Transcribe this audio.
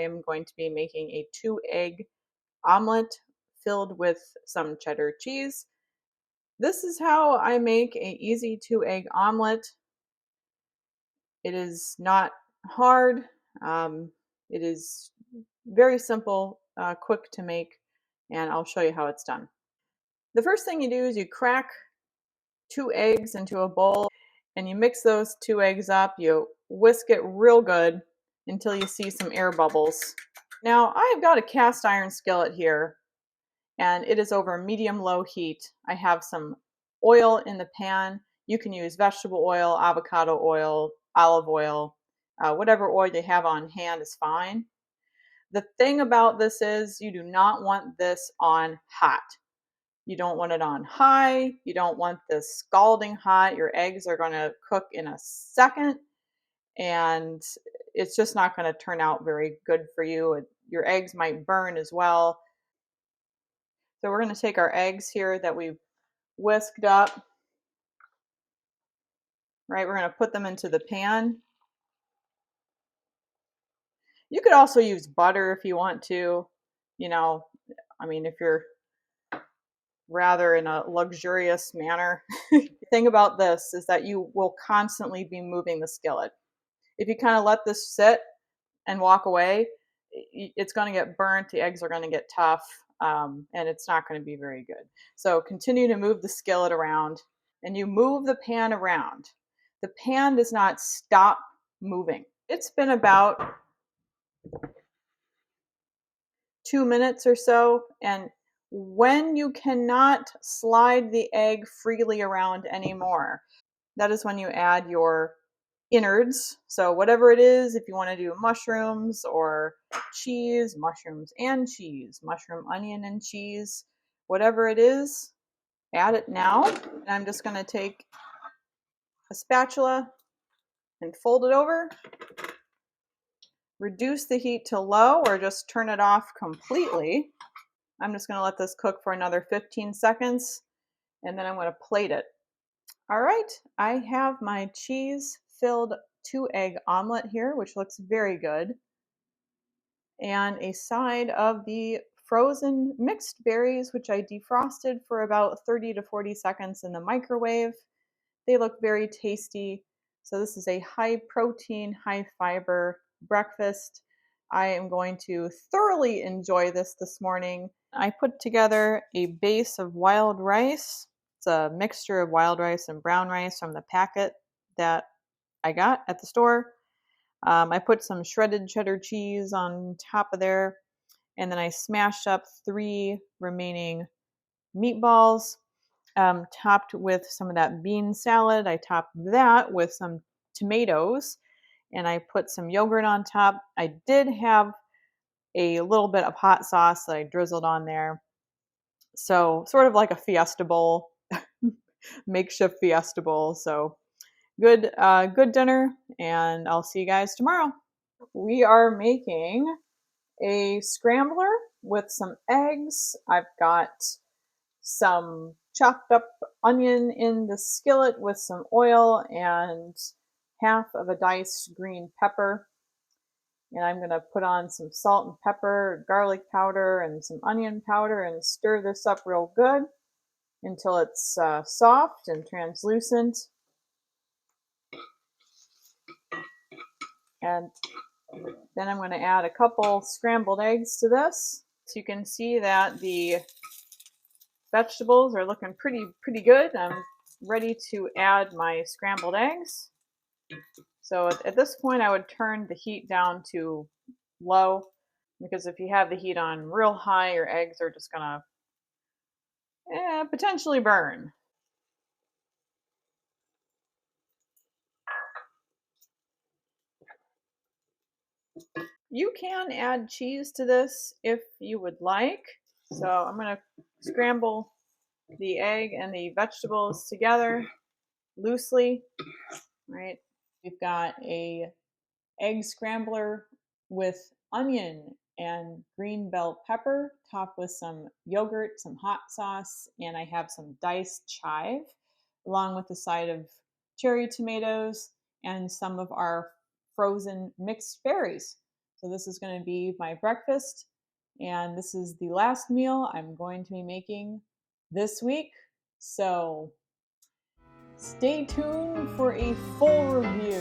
am going to be making a 2-egg omelet filled with some cheddar cheese. This is how I make an easy 2-egg omelet. It is not hard. It is very simple, quick to make, and I'll show you how it's done. The first thing you do is you crack 2 eggs into a bowl and you mix those 2 eggs up. You whisk it real good until you see some air bubbles. Now I've got a cast iron skillet here and it is over medium-low heat. I have some oil in the pan. You can use vegetable oil, avocado oil, olive oil, whatever oil you have on hand is fine. The thing about this is you do not want this on hot. You don't want it on high. You don't want this scalding hot. Your eggs are going to cook in a second and it's just not going to turn out very good for you. Your eggs might burn as well. So we're going to take our eggs here that we've whisked up, right? We're going to put them into the pan. You could also use butter if you want to, if you're rather in a luxurious manner. The thing about this is that you will constantly be moving the skillet. If you kind of let this sit and walk away, it's going to get burnt, the eggs are going to get tough, and it's not going to be very good. So continue to move the skillet around, and you move the pan around. The pan does not stop moving. It's been about 2 minutes or so, and when you cannot slide the egg freely around anymore, that is when you add your innards. So whatever it is, if you want to do mushrooms or cheese, mushrooms and cheese, mushroom, onion, and cheese, whatever it is, add it now. And I'm just going to take a spatula and fold it over. Reduce the heat to low or just turn it off completely. I'm just going to let this cook for another 15 seconds and then I'm going to plate it. All right, I have my cheese-filled 2-egg omelet here, which looks very good, and a side of the frozen mixed berries, which I defrosted for about 30 to 40 seconds in the microwave. They look very tasty. So this is a high protein, high fiber breakfast. I am going to thoroughly enjoy this morning. I put together a base of wild rice. It's a mixture of wild rice and brown rice from the packet that I got at the store. I put some shredded cheddar cheese on top of there, and then I smashed up 3 remaining meatballs, topped with some of that bean salad. I topped that with some tomatoes, and I put some yogurt on top. I did have a little bit of hot sauce that I drizzled on there. So sort of like a fiesta bowl, makeshift fiesta bowl. So good dinner, and I'll see you guys tomorrow. We are making a scrambler with some eggs. I've got some chopped up onion in the skillet with some oil and half of a diced green pepper. And I'm going to put on some salt and pepper, garlic powder, and some onion powder and stir this up real good until it's soft and translucent. And then I'm going to add a couple scrambled eggs to this. So you can see that the vegetables are looking pretty good. I'm ready to add my scrambled eggs. So at this point, I would turn the heat down to low, because if you have the heat on real high, your eggs are just gonna potentially burn. You can add cheese to this if you would like. So I'm gonna scramble the egg and the vegetables together loosely, right? We've got a egg scrambler with onion and green bell pepper, topped with some yogurt, some hot sauce, and I have some diced chive, along with a side of cherry tomatoes and some of our frozen mixed berries. So this is going to be my breakfast, and this is the last meal I'm going to be making this week. So stay tuned for a full review.